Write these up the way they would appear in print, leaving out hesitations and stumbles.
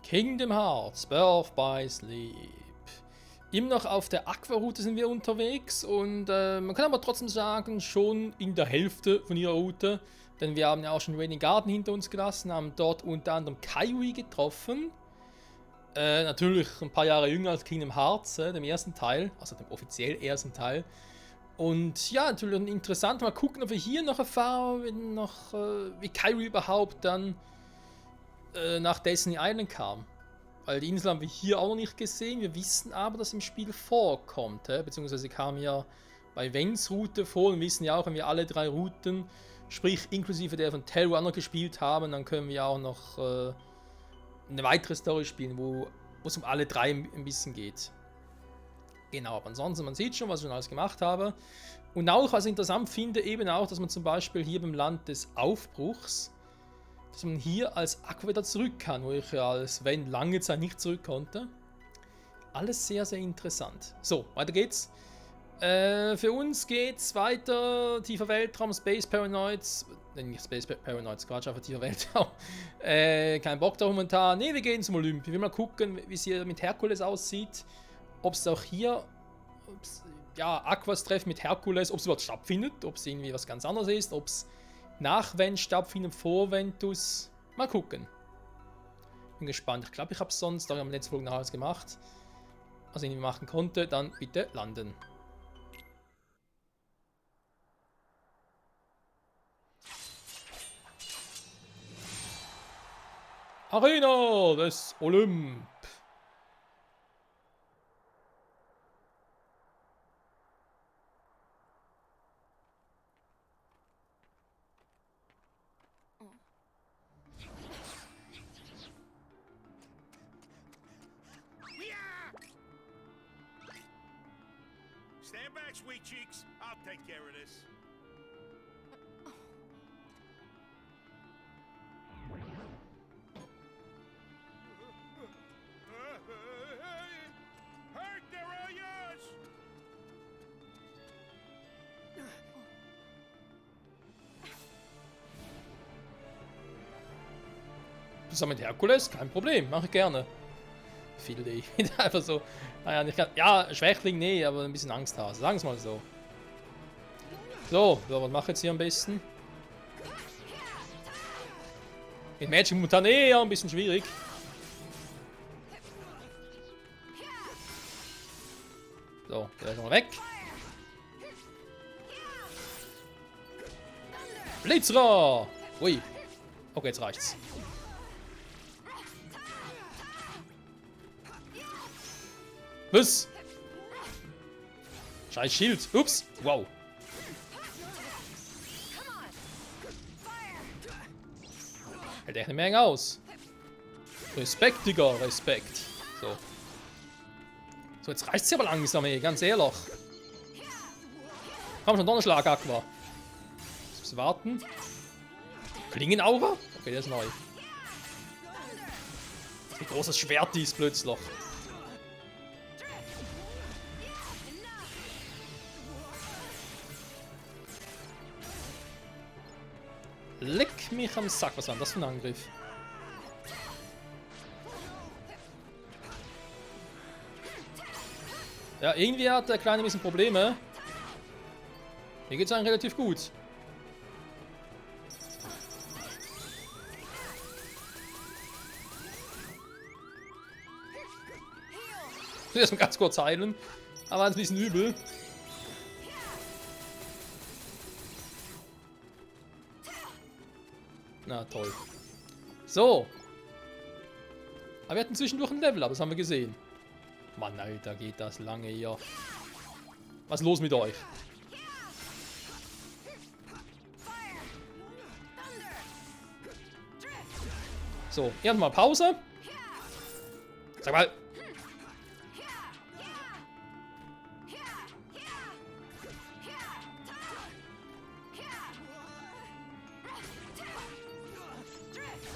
Kingdom Hearts, Birth by Sleep. Immer noch auf der Aqua-Route sind wir unterwegs und man kann aber trotzdem sagen, schon in der Hälfte von ihrer Route. Denn wir haben ja auch schon Raining Garden hinter uns gelassen, haben dort unter anderem Kairi getroffen. Natürlich ein paar Jahre jünger als Kingdom Hearts, dem ersten Teil, also dem offiziell ersten Teil. Und ja, natürlich interessant, mal gucken, ob wir hier noch erfahren, wie Kairi überhaupt dann nach Destiny Island kam. Weil die Insel haben wir hier auch noch nicht gesehen. Wir wissen aber, dass im Spiel vorkommt. Beziehungsweise sie kam ja bei Vens Route vor. Und wissen ja auch, wenn wir alle 3 Routen, sprich inklusive der von Telrunner gespielt haben, dann können wir auch noch eine weitere Story spielen, wo es um alle 3 ein bisschen geht. Genau, aber ansonsten, man sieht schon, was ich schon alles gemacht habe. Und auch, was ich interessant finde, eben auch, dass man zum Beispiel hier beim Land des Aufbruchs, dass man hier als Aqua wieder zurück kann, wo ich ja als Ven lange Zeit nicht zurück konnte. Alles sehr, sehr interessant. So, weiter geht's. Für uns geht's weiter. Tiefer Weltraum, Space Paranoids. Nicht Space Paranoids, Quatsch, einfach tiefer Weltraum. Kein Bock da momentan. Ne, wir gehen zum Olymp. Ich will mal gucken, wie es hier mit Herkules aussieht. Ob es auch hier, ja, Aquas Treffen mit Herkules, ob es überhaupt stattfindet. Ob es irgendwie was ganz anderes ist. Ob es nach Ven stattfindet, vor Ventus. Mal gucken. Bin gespannt. Ich glaube, ich habe es sonst, da haben wir letzte Folge noch alles gemacht. Was ich nicht machen konnte, dann bitte landen. Arena des Olymp. Stand back, sweet cheeks. I'll take care of this. Hurt, they're all yours. Zusammen mit Herkules? Kein Problem, mache ich gerne. Viel ich bin einfach so. Naja, nicht ganz. Ja, Schwächling, nee, aber ein bisschen Angsthase. Sagen wir mal so. So, was mache ich jetzt hier am besten? Mit Magic momentan ja ein bisschen schwierig. So, der ist mal weg. Blitzrohr! Ui. Okay, jetzt reicht's. Was? Scheiß Schild. Ups. Wow. Hält echt eine Menge aus. Respekt, Digga. Respekt. So. So, jetzt reicht's aber langsam, ey. Ganz ehrlich. Komm schon, Donnerschlag, Aqua. Jetzt müssen wir warten. Klingenaura? Okay, der ist neu. Wie groß das Schwert ist plötzlich. Leck mich am Sack. Was war denn das für ein Angriff? Ja, irgendwie hat der Kleine ein bisschen Probleme. Mir geht's eigentlich relativ gut. Ich will erstmal ganz kurz heilen. Aber ein bisschen übel. Na toll. So. Aber wir hatten zwischendurch ein Level, aber das haben wir gesehen. Mann, Alter, geht das lange hier. Was ist los mit euch? So, erstmal Pause. Sag mal.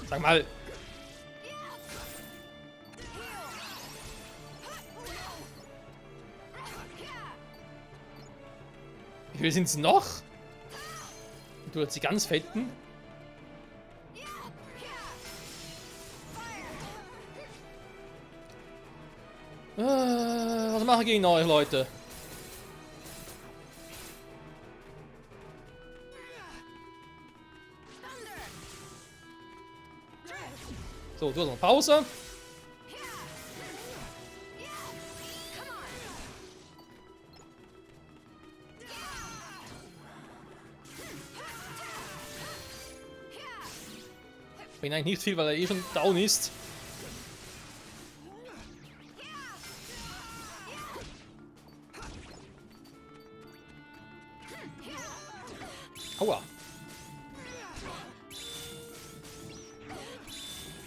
Sag mal. Wie viel sind's noch? Du hast die ganz fetten. Was mache ich gegen euch, Leute? So, du hast noch Pause. Bringt eigentlich nicht viel, weil er eh schon down ist. Aua.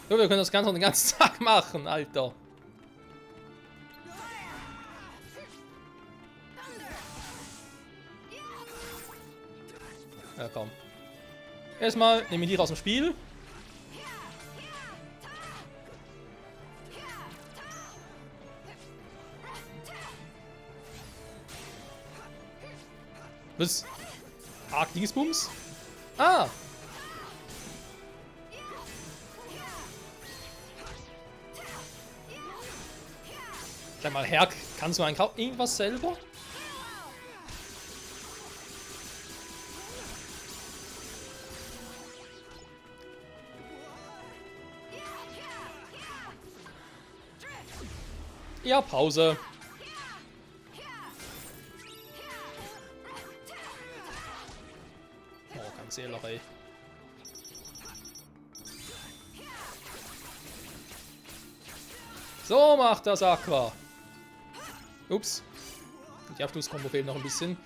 So, wir können das Ganze noch den ganzen Tag machen, Alter. Ja, komm. Erstmal nehme ich die aus dem Spiel. Was? Arc Dingsbums? Ah! Sag mal, Herr, kannst du eigentlich irgendwas selber? Ja, Pause. Oh, ganz ehrlich, ey. So macht das Aqua. Ups. Die Abschlusskombo fehlt noch ein bisschen.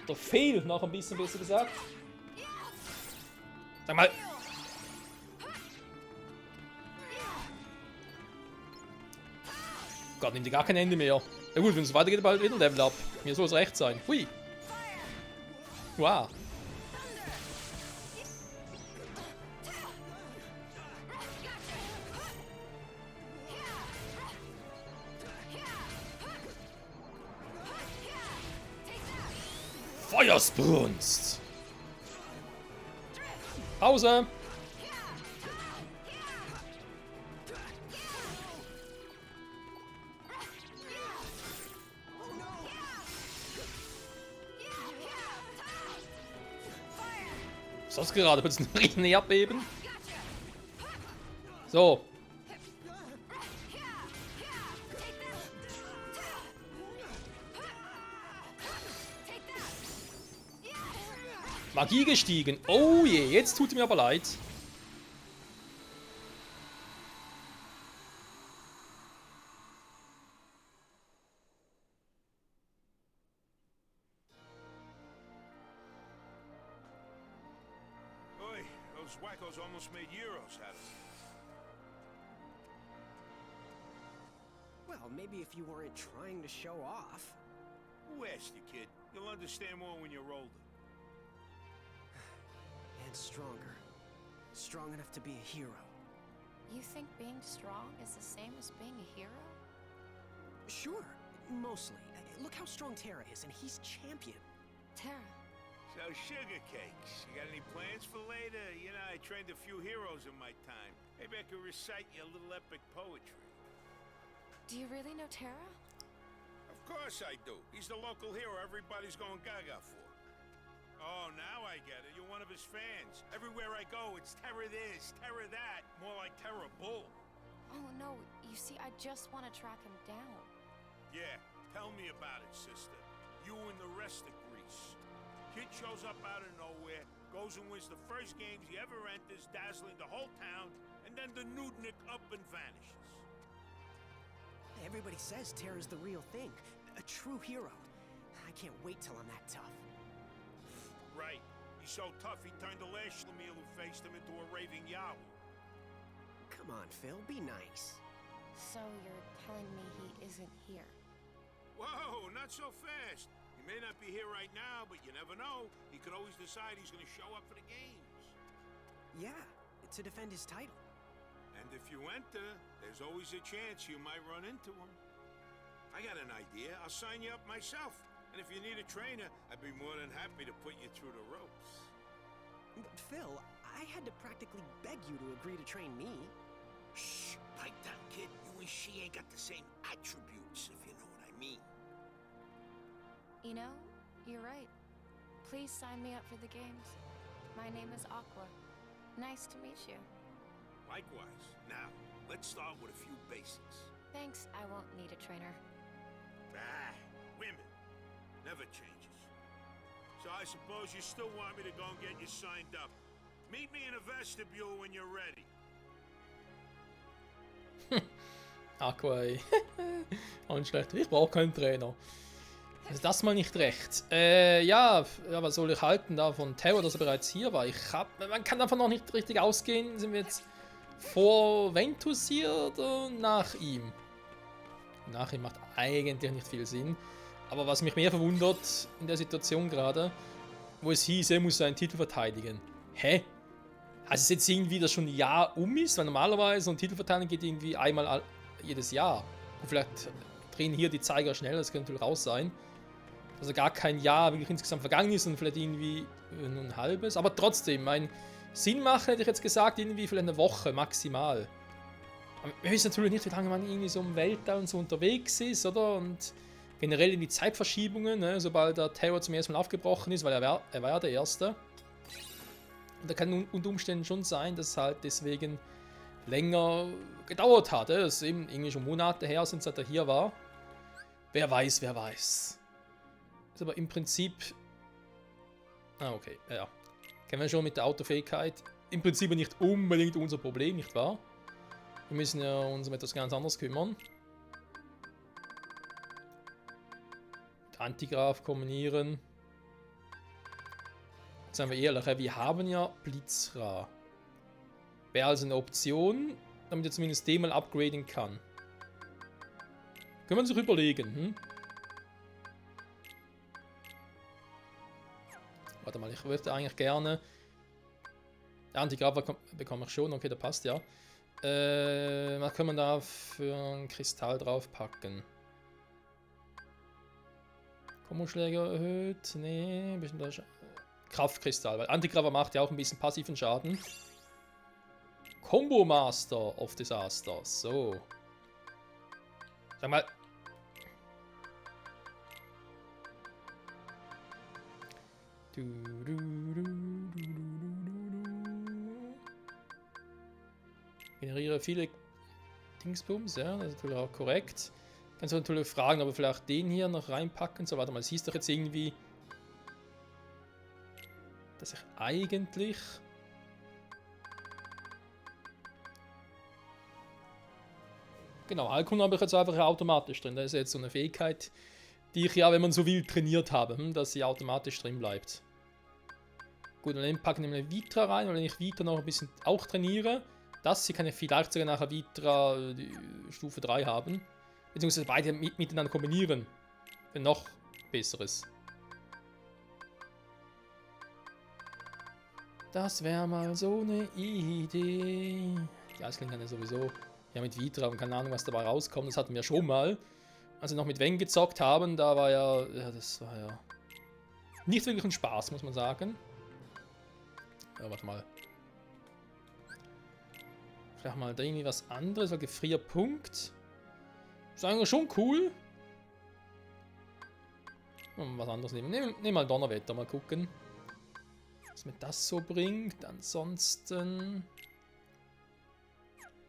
Oder fehlt noch ein bisschen, besser gesagt. Sag mal. Gott, nimmt die gar kein Ende mehr. Ja gut, wenn es weitergeht, bald wieder Level Up. Mir soll es recht sein. Hui. Wow. Feuersbrunst. Pause. Was ist das gerade? Wird es ein riesen Erdbeben? So. Magie gestiegen. Oh je, jetzt tut mir aber leid. Oi, those wackos almost made euros out of it. Well, maybe if you weren't trying to show off. Who asked you, kid? You'll understand more when you're older. And stronger. Strong enough to be a hero. You think being strong is the same as being a hero? Sure, mostly. Look how strong Terra is, and he's champion. Terra. So, sugar cakes. You got any plans for later? You know, I trained a few heroes in my time. Maybe I could recite you a little epic poetry. Do you really know Terra? Of course I do. He's the local hero everybody's going gaga for. Oh, now I get it. You're one of his fans. Everywhere I go, it's Terra this, Terra that. More like Terra Bull. Oh no, you see, I just want to track him down. Yeah, tell me about it, sister. You and the rest of Greece. Kid shows up out of nowhere, goes and wins the first games he ever enters, dazzling the whole town, and then the Nudnik up and vanishes. Everybody says Terra's the real thing. A true hero. I can't wait till I'm that tough. Right. He's so tough he turned the last Schlemiel who faced him into a raving Yahoo. Come on, Phil, be nice. So you're telling me he isn't here? Whoa, not so fast. He may not be here right now, but you never know. He could always decide he's going to show up for the games. Yeah, to defend his title. And if you enter, there's always a chance you might run into him. I got an idea. I'll sign you up myself. And if you need a trainer, I'd be more than happy to put you through the ropes. But Phil, I had to practically beg you to agree to train me. Shh, pipe down, kid. You and she ain't got the same attributes, if you know what I mean. You know, you're right. Please sign me up for the games. My name is Aqua. Nice to meet you. Likewise. Now, let's start with a few basics. Thanks, I won't need a trainer. Ah, women. Never changes. So I suppose you still want me to go and get you signed up. Meet me in the vestibule when you're ready. Aqua, ey. Auch schlecht. Ich brauche keinen Trainer. Also das mal nicht recht. Ja, was soll ich halten da von Theo, dass er bereits hier war? Man kann davon noch nicht richtig ausgehen. Sind wir jetzt vor Ventus hier oder nach ihm? Nach ihm macht eigentlich nicht viel Sinn. Aber was mich mehr verwundert in der Situation gerade, wo es hieß, er muss seinen Titel verteidigen. Hä? Also es jetzt irgendwie, dass schon ein Jahr um ist, weil normalerweise so ein Titelverteidigung geht irgendwie einmal jedes Jahr. Und vielleicht drehen hier die Zeiger schnell, das könnte raus sein. Also gar kein Jahr wirklich insgesamt vergangen ist und vielleicht irgendwie nur ein halbes. Aber trotzdem, mein Sinn machen hätte ich jetzt gesagt, irgendwie vielleicht eine Woche maximal. Aber wir wissen natürlich nicht, wie lange man irgendwie so im Weltall und so unterwegs ist, oder? Und generell in die Zeitverschiebungen, ne? Sobald der Terror zum ersten Mal aufgebrochen ist, weil er war ja der Erste. Und da kann unter Umständen schon sein, dass es halt deswegen länger gedauert hat. Es ist eben irgendwie schon Monate her, seit er hier war. Wer weiß, wer weiß. Ist aber im Prinzip... Ah, okay, ja. Kennen wir schon mit der Autofähigkeit. Im Prinzip nicht unbedingt unser Problem, nicht wahr? Wir müssen ja uns um etwas ganz anderes kümmern. Mit Antigraph kombinieren. Seien wir ehrlich, wir haben ja Blitzra. Wäre also eine Option, damit er zumindest den mal upgraden kann. Können wir uns auch überlegen, hm? Warte mal, ich würde eigentlich gerne... Antigraph bekomme ich schon, okay, der passt ja. Was können wir da für einen Kristall draufpacken? Komboschläger erhöht? Nee, ein bisschen da... Kraftkristall, weil Antigraph macht ja auch ein bisschen passiven Schaden. Combo Master of Disaster, so. Sag mal. Generiere viele Dingsbums, ja, das ist natürlich auch korrekt. Kannst du natürlich fragen, ob wir vielleicht den hier noch reinpacken. So, warte mal, es hieß doch jetzt irgendwie, dass ich eigentlich... Genau, Alkun habe ich jetzt einfach automatisch drin. Da ist jetzt so eine Fähigkeit, die ich ja, wenn man so will, trainiert habe, dass sie automatisch drin bleibt. Gut, und dann packen wir eine Vitra rein, und wenn ich Vitra noch ein bisschen auch trainiere, das hier kann ich vielleicht sogar nachher Vitra Stufe 3 haben. Beziehungsweise beide miteinander kombinieren. Für noch besseres. Das wäre mal so eine Idee. Ja, das klingt ja sowieso. Ja, mit Vitra und keine Ahnung, was dabei rauskommt. Das hatten wir schon mal. Als wir noch mit Wen gezockt haben, da war ja... Ja, das war ja... nicht wirklich ein Spaß, muss man sagen. Ja, warte mal. Vielleicht mal da irgendwie was anderes, weil Gefrierpunkt. Ist eigentlich schon cool. Was anderes nehmen. Nehmen mal Donnerwetter, mal gucken. Was mir das so bringt. Ansonsten...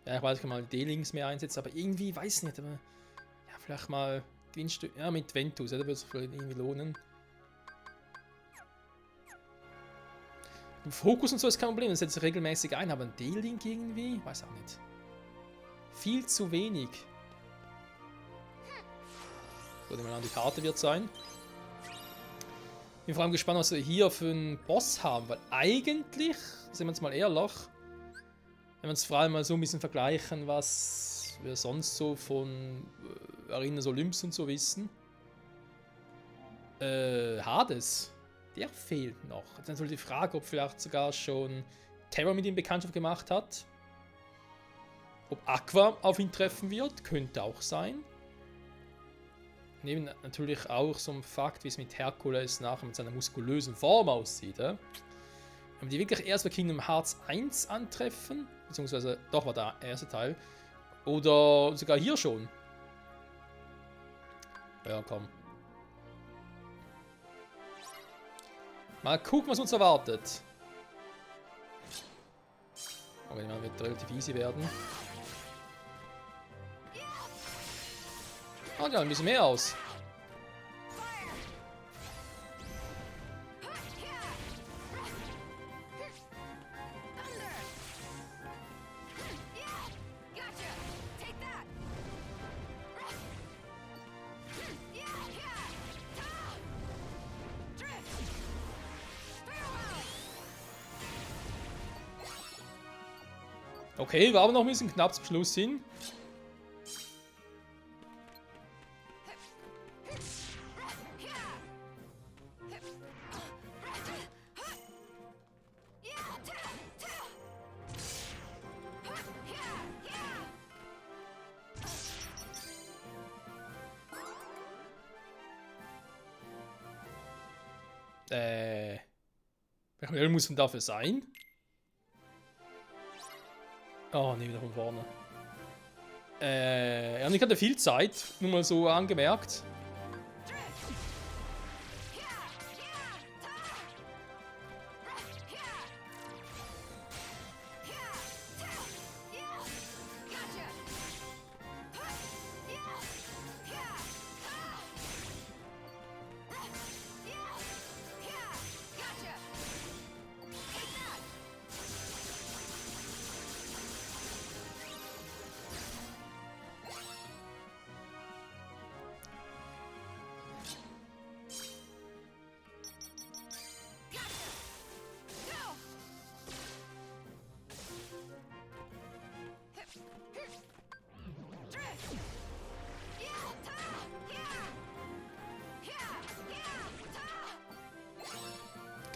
Ja, ich weiß, ich kann mal D-Links mehr einsetzen, aber irgendwie, weiß nicht, aber... Ja, vielleicht mal... Ja, mit Ventus, ja, da würde es vielleicht irgendwie lohnen. Im Fokus und so ist kein Problem, das setze ich regelmäßig ein, aber ein D-Link irgendwie? Weiß auch nicht. Viel zu wenig. So, mal an die Karte wird sein. Ich bin vor allem gespannt, was wir hier für einen Boss haben, weil eigentlich, sind wir uns mal ehrlich, wenn wir uns vor allem mal so ein bisschen vergleichen, was wir sonst so von Arenas Olymps und so wissen. Hades, der fehlt noch. Jetzt natürlich die Frage, ob vielleicht sogar schon Terra mit ihm Bekanntschaft gemacht hat. Ob Aqua auf ihn treffen wird, könnte auch sein. Neben natürlich auch so ein Fakt, wie es mit Herkules nachher mit seiner muskulösen Form aussieht. Wenn wir die wirklich erst bei Kingdom Hearts 1 antreffen, beziehungsweise doch war der erste Teil, oder sogar hier schon. Ja, komm. Mal gucken, was uns erwartet. Aber ich meine, wird relativ easy werden. Oh ja, ein bisschen mehr aus. Okay, war aber noch ein bisschen knapp zum Schluss hin. Welcher Level muss man dafür sein? Oh, nee, wieder von vorne. Ja, ich hatte viel Zeit, nur mal so angemerkt.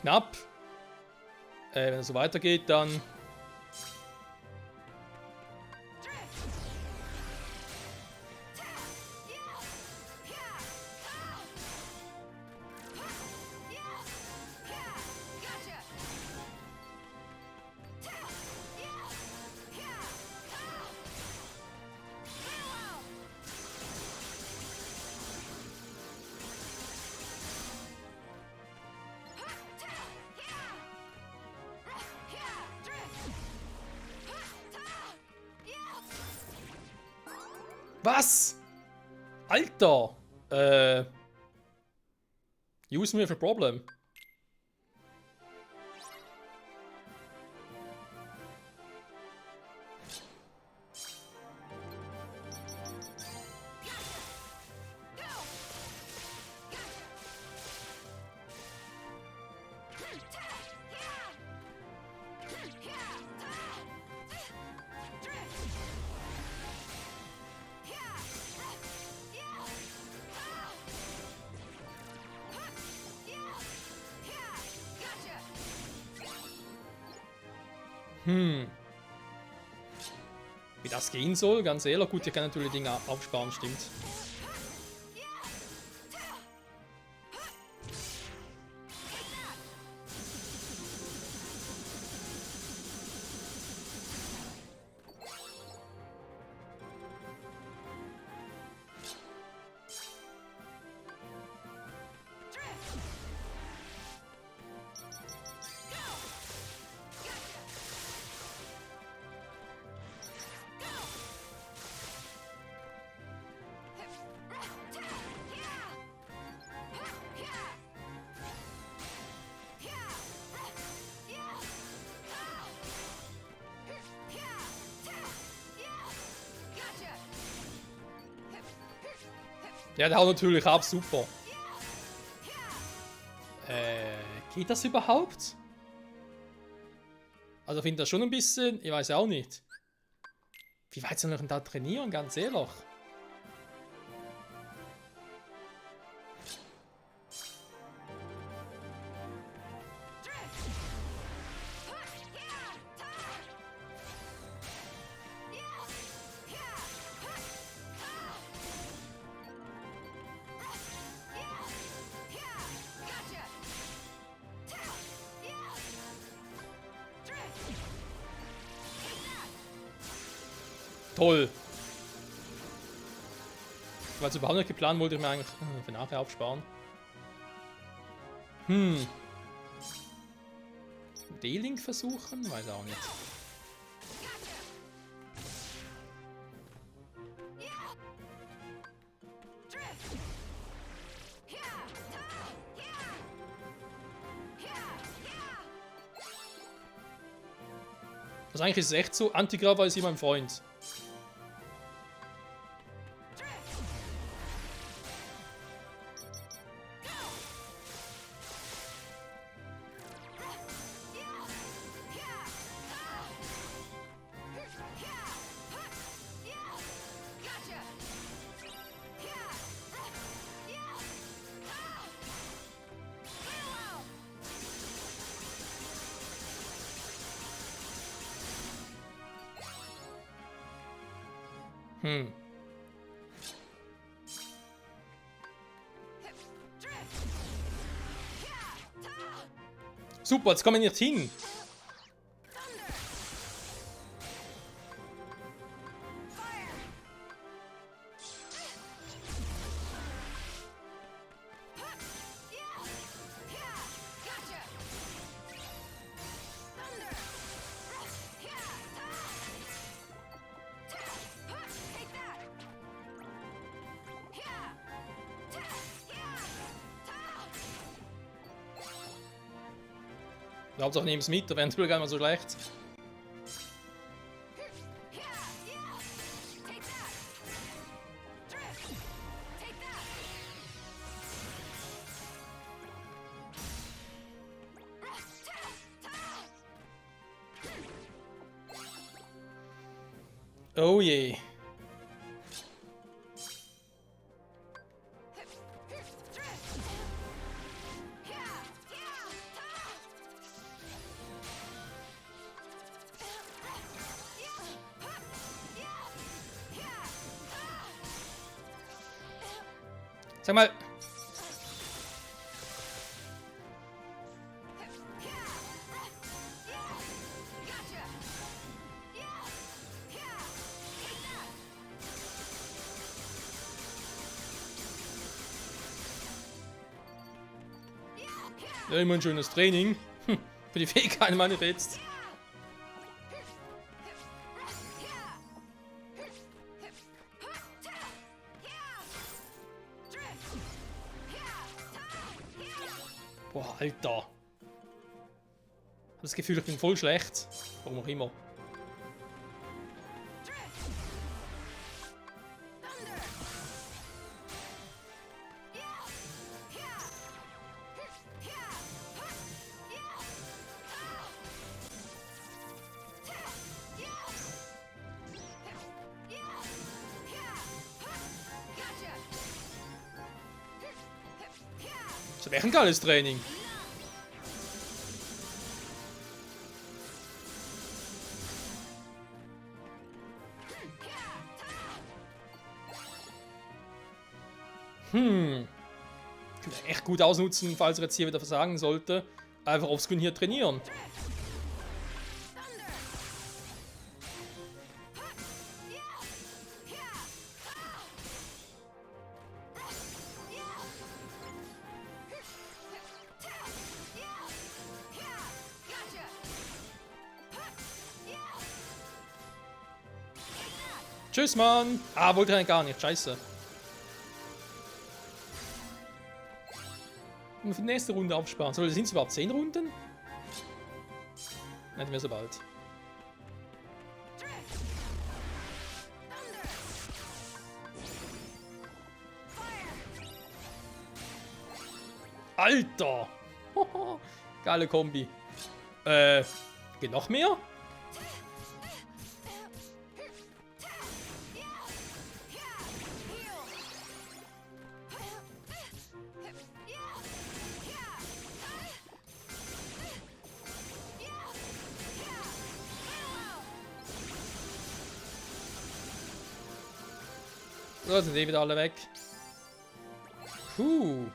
Knapp. Wenn es so weitergeht, dann... Was? Alter! Use me for problem. Wie das gehen soll, ganz ehrlich. Gut, ihr könnt natürlich Dinge aufsparen, stimmt. Ja, der haut natürlich ab, super. Geht das überhaupt? Also finde das schon ein bisschen, ich weiß auch nicht. Wie weit soll ich denn da trainieren, ganz ehrlich? Toll. Weil es überhaupt nicht geplant, wollte ich mir eigentlich für nachher aufsparen. D-Link versuchen? Weiß auch nicht. Also eigentlich ist es echt so, Antigrava ist immer mein Freund. Super, jetzt kommen wir nicht hin. Hauptsache nehmen es mit, eventuell gar nicht mal so schlecht. Oh je. Sag mal. Ja, immer ein schönes Training. Für die Fähigkeiten meiner jetzt. Boah, Alter. Ich habe das Gefühl, ich bin voll schlecht. Warum auch immer. Das ist echt ein geiles Training. Kann ich echt gut ausnutzen, falls er jetzt hier wieder versagen sollte. Einfach offscreen hier trainieren. Tschüss, Mann! Ah, wollte er gar nicht. Scheiße. Und für die nächste Runde aufsparen. Sind es überhaupt 10 Runden? Nicht mehr so bald. Alter! Geile Kombi. Geht noch mehr? So, sind wieder alle weg. Puh.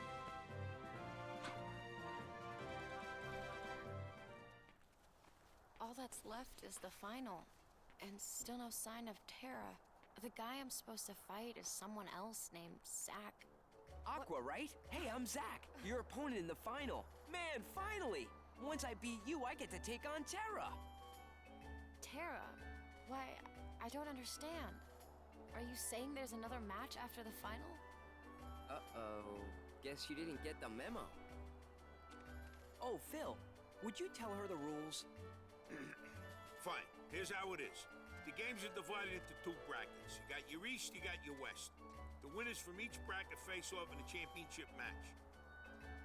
All that's left is the final. And still no sign of Terra. The guy I'm supposed to fight is someone else named Zack. Aqua, right? Hey, I'm Zack, your opponent in the final. Man, finally! Once I beat you, I get to take on Terra. Tara, why, I don't understand. Are you saying there's another match after the final? Uh-oh. Guess you didn't get the memo. Oh, Phil, would you tell her the rules? Fine, here's how it is. The games are divided into 2 brackets. You got your East, you got your West. The winners from each bracket face off in a championship match.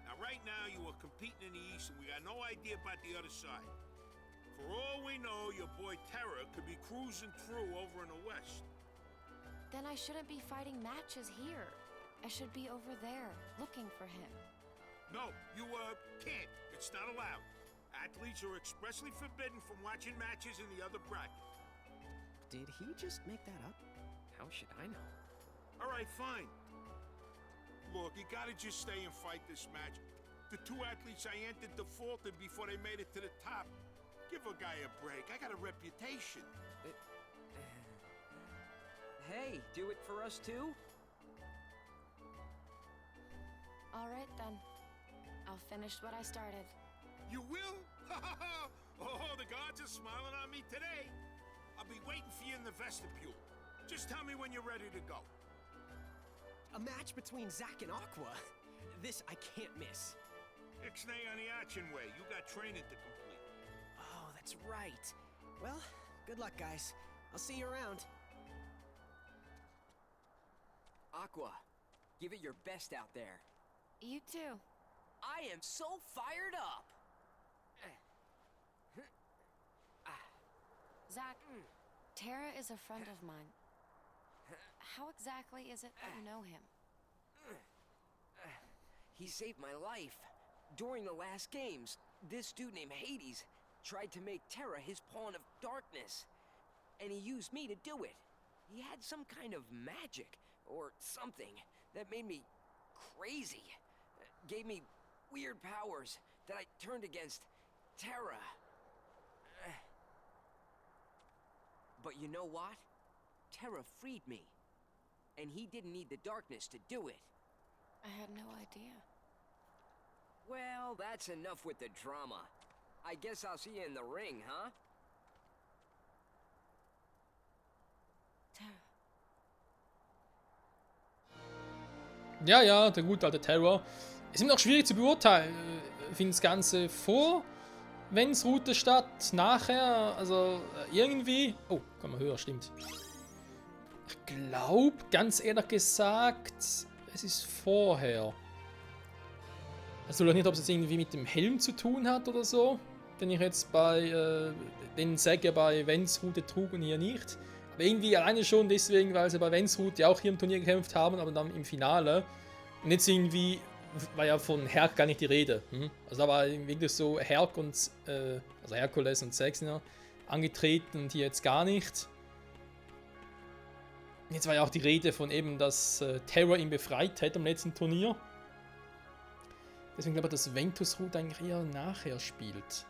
Now, right now, you are competing in the East, and we got no idea about the other side. For all we know, your boy Terra could be cruising through over in the West. Then I shouldn't be fighting matches here. I should be over there, looking for him. No, you, can't. It's not allowed. Athletes are expressly forbidden from watching matches in the other bracket. Did he just make that up? How should I know? All right, fine. Look, you gotta just stay and fight this match. The 2 athletes I entered defaulted before they made it to the top. Give a guy a break. I got a reputation. Hey, do it for us too? All right then. I'll finish what I started. You will? Oh, the gods are smiling on me today. I'll be waiting for you in the vestibule. Just tell me when you're ready to go. A match between Zack and Aqua? This I can't miss. Ixnay on the Achenway. You got training to complete. Oh, that's right. Well, good luck, guys. I'll see you around. Aqua, give it your best out there. You too. I am so fired up! Zack, Tara is a friend of mine. How exactly is it that you know him? He saved my life. During the last games, this dude named Hades tried to make Terra his pawn of darkness. And he used me to do it. He had some kind of magic, or something, that made me crazy. Gave me weird powers that I turned against Terra. But you know what? Terra freed me. And he didn't need the darkness to do it. I had no idea. Well, that's enough with the drama. I guess I'll see you in the ring, huh? Tara. Ja, ja, der gute alte Terror. Es ist noch schwierig zu beurteilen. Ich finde das Ganze vor Vents Route statt, nachher, also irgendwie... Oh, kann man höher, stimmt. Ich glaube, ganz ehrlich gesagt, es ist vorher. Also nicht, ob es jetzt irgendwie mit dem Helm zu tun hat oder so, den ich jetzt bei den Säge bei Vents Route trug und hier nicht. Aber irgendwie alleine schon deswegen, weil sie bei Vents Route ja auch hier im Turnier gekämpft haben, aber dann im Finale. Und jetzt irgendwie war ja von Herc gar nicht die Rede. Also da war wirklich so Herc und, also Herkules und Sexner angetreten und hier jetzt gar nicht. Jetzt war ja auch die Rede von eben, dass Terra ihn befreit hätte am letzten Turnier. Deswegen glaube ich, dass Ventus Route eigentlich eher nachher spielt.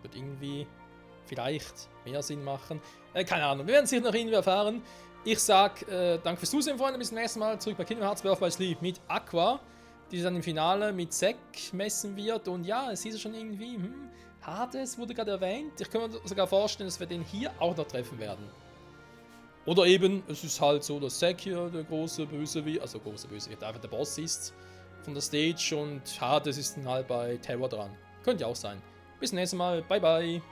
Wird irgendwie vielleicht mehr Sinn machen. Keine Ahnung, wir werden es sicher noch irgendwie erfahren. Ich sag danke fürs Zusehen, Freunde. Bis zum nächsten Mal. Zurück bei Kingdom Hearts Birth by Sleep mit Aqua, die sich dann im Finale mit Zack messen wird. Und ja, es ist ja schon irgendwie, Hades wurde gerade erwähnt. Ich kann mir sogar vorstellen, dass wir den hier auch noch treffen werden. Oder eben, es ist halt so, dass Zack hier der große Bösewicht, also große Bösewicht, einfach der Boss ist von der Stage und Hades ist dann halt bei Terra dran. Könnte ja auch sein. Bis zum nächsten Mal. Bye, bye.